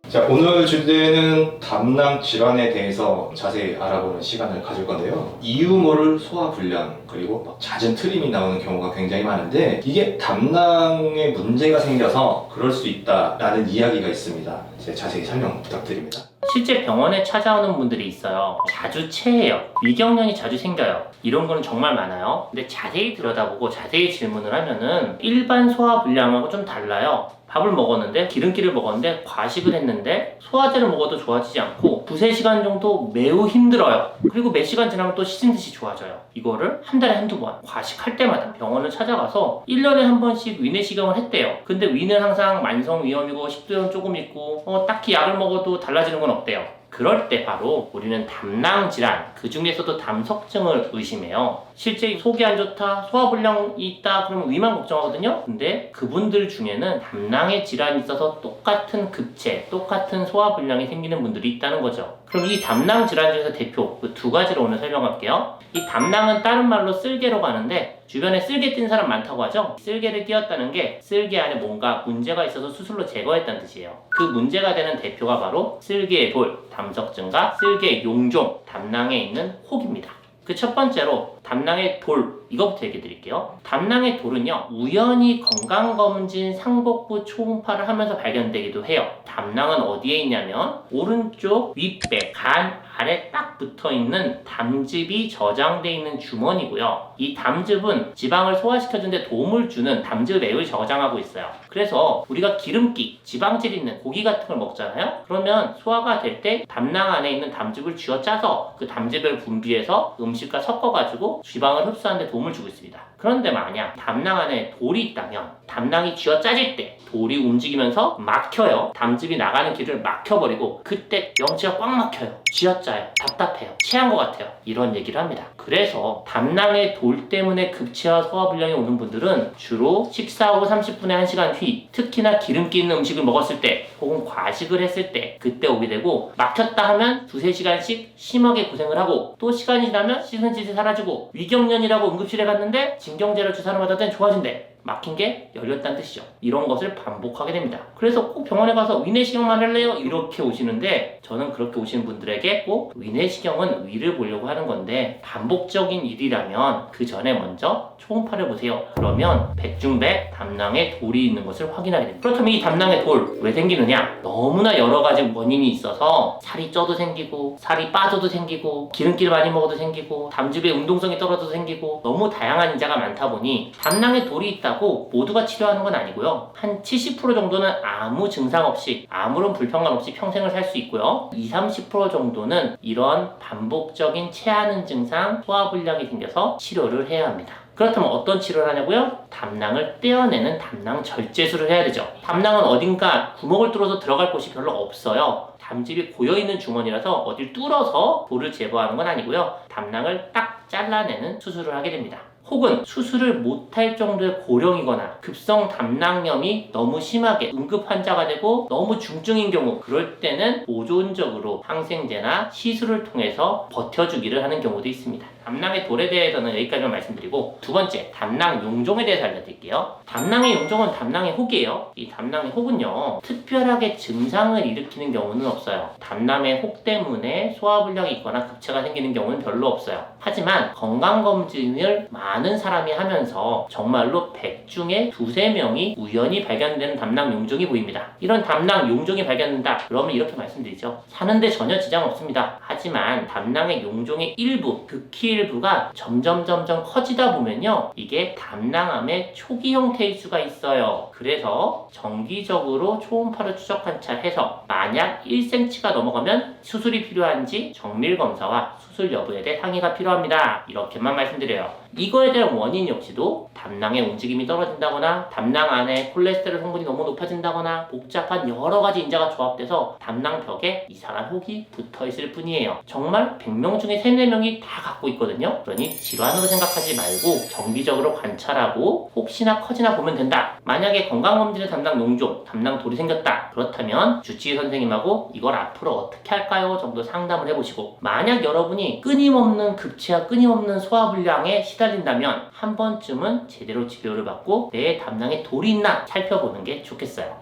자, 오늘 주제는 담낭 질환에 대해서 자세히 알아보는 시간을 가질 건데요. 이유 모를 소화불량 그리고 막 잦은 트림이 나오는 경우가 굉장히 많은데 이게 담낭에 문제가 생겨서 그럴 수 있다라는 이야기가 있습니다. 제가 자세히 설명 부탁드립니다. 실제 병원에 찾아오는 분들이 있어요. 자주 체해요. 위경련이 자주 생겨요. 이런 거는 정말 많아요. 근데 자세히 들여다보고 자세히 질문을 하면은 일반 소화불량하고 좀 달라요. 밥을 먹었는데 기름기를 먹었는데 과식을 했는데 소화제를 먹어도 좋아지지 않고 두세 시간 정도 매우 힘들어요. 그리고 몇 시간 지나면 또 시즌 듯이 좋아져요. 이거를 한 달에 한두 번 과식할 때마다 병원을 찾아가서 1년에 한 번씩 위내시경을 했대요. 근데 위는 항상 만성위염이고 식도염 조금 있고 딱히 약을 먹어도 달라지는 건 없대요. 그럴 때 바로 우리는 담낭 질환, 그 중에서도 담석증을 의심해요. 실제 속이 안 좋다, 소화불량이 있다 그러면 위만 걱정하거든요. 근데 그분들 중에는 담낭에 질환이 있어서 똑같은 급체, 똑같은 소화불량이 생기는 분들이 있다는 거죠. 그럼 이 담낭 질환 중에서 대표 그 두 가지를 오늘 설명할게요. 이 담낭은 다른 말로 쓸개로 가는데 주변에 쓸개 띈 사람 많다고 하죠. 쓸개를 띄었다는 게 쓸개 안에 뭔가 문제가 있어서 수술로 제거했다는 뜻이에요. 그 문제가 되는 대표가 바로 쓸개의 돌, 담석증과 쓸개의 용종, 담낭에 있는 혹입니다. 그 첫 번째로 담낭의 돌, 이거부터 얘기해 드릴게요. 담낭의 돌은요, 우연히 건강검진 상복부 초음파를 하면서 발견되기도 해요. 담낭은 어디에 있냐면 오른쪽 윗배, 간 아래 딱 붙어있는 담즙이 저장되어 있는 주머니고요. 이 담즙은 지방을 소화시켜주는 데 도움을 주는 담즙액을 저장하고 있어요. 그래서 우리가 기름기, 지방질 있는 고기 같은 걸 먹잖아요. 그러면 소화가 될 때 담낭 안에 있는 담즙을 쥐어짜서 그 담즙을 분비해서 음식과 섞어가지고 지방을 흡수하는 데 도움을 주고 있습니다. 그런데 만약 담낭 안에 돌이 있다면 담낭이 쥐어짜질 때 돌이 움직이면서 막혀요. 담즙이 나가는 길을 막혀버리고 그때 영치가 꽉 막혀요. 쥐어짜요. 답답해요. 체한 것 같아요. 이런 얘기를 합니다. 그래서 담낭의 돌 때문에 급체와 소화불량이 오는 분들은 주로 식사 후 30분에 1시간 뒤, 특히나 기름기 있는 음식을 먹었을 때 혹은 과식을 했을 때 그때 오게 되고, 막혔다 하면 두세 시간씩 심하게 고생을 하고 또 시간이 지나면 씻은 짓이 사라지고 위경련이라고 응급실에 갔는데 진경제를 주사를 맞았더니 좋아진대. 막힌 게 열렸다는 뜻이죠. 이런 것을 반복하게 됩니다. 그래서 꼭 병원에 가서 위내시경만 할래요? 이렇게 오시는데 저는 그렇게 오시는 분들에게 꼭 위내시경은 위를 보려고 하는 건데 반복적인 일이라면 그 전에 먼저 초음파를 보세요. 그러면 백중백 담낭에 돌이 있는 것을 확인하게 됩니다. 그렇다면 이 담낭에 돌 왜 생기느냐? 너무나 여러 가지 원인이 있어서 살이 쪄도 생기고 살이 빠져도 생기고 기름기를 많이 먹어도 생기고 담즙의 운동성이 떨어져도 생기고 너무 다양한 인자가 많다 보니 담낭에 돌이 있다고 모두가 치료하는 건 아니고요. 한 70% 정도는 아무 증상 없이 아무런 불편감 없이 평생을 살 수 있고요. 20-30% 정도는 이런 반복적인 체하는 증상, 소화불량이 생겨서 치료를 해야 합니다. 그렇다면 어떤 치료를 하냐고요? 담낭을 떼어내는 담낭 절제술을 해야 되죠. 담낭은 어딘가 구멍을 뚫어서 들어갈 곳이 별로 없어요. 담즙이 고여있는 주머니라서 어딜 뚫어서 돌을 제거하는 건 아니고요. 담낭을 딱 잘라내는 수술을 하게 됩니다. 혹은 수술을 못할 정도의 고령이거나 급성 담낭염이 너무 심하게 응급 환자가 되고 너무 중증인 경우, 그럴 때는 보존적으로 항생제나 시술을 통해서 버텨주기를 하는 경우도 있습니다. 담낭의 돌에 대해서는 여기까지만 말씀드리고, 두 번째, 담낭 용종에 대해서 알려드릴게요. 담낭의 용종은 담낭의 혹이에요. 이 담낭의 혹은요, 특별하게 증상을 일으키는 경우는 없어요. 담낭의 혹 때문에 소화불량이 있거나 급체가 생기는 경우는 별로 없어요. 하지만 건강검진을 많은 사람이 하면서 정말로 100 중에 두세 명이 우연히 발견되는 담낭 용종이 보입니다. 이런 담낭 용종이 발견된다 그러면 이렇게 말씀드리죠. 사는데 전혀 지장 없습니다. 하지만 담낭의 용종의 일부, 극히 일부가 점점 커지다 보면요, 이게 담낭암의 초기 형태일 수가 있어요. 그래서 정기적으로 초음파를 추적 관찰해서 만약 1cm가 넘어가면 수술이 필요한지 정밀검사와 수술 여부에 대해 상의가 필요합니다. 이렇게만 말씀드려요. 이거에 대한 원인 역시도 담낭의 움직임이 떨어진다거나 담낭 안에 콜레스테롤 성분이 너무 높아진다거나 복잡한 여러 가지 인자가 조합돼서 담낭벽에 이상한 혹이 붙어있을 뿐이에요. 정말 100명 중에 3, 4명이 다 갖고 있거든요. 그러니 질환으로 생각하지 말고 정기적으로 관찰하고 혹시나 커지나 보면 된다. 만약에 건강검진에 담낭 용종, 담낭 돌이 생겼다. 그렇다면 주치의 선생님하고 이걸 앞으로 어떻게 할까요? 정도 상담을 해보시고, 만약 여러분이 끊임없는 급체와 끊임없는 소화불량에 시달린다면 한 번쯤은 제대로 치료를 받고 내 담낭에 돌이 있나 살펴보는 게 좋겠어요.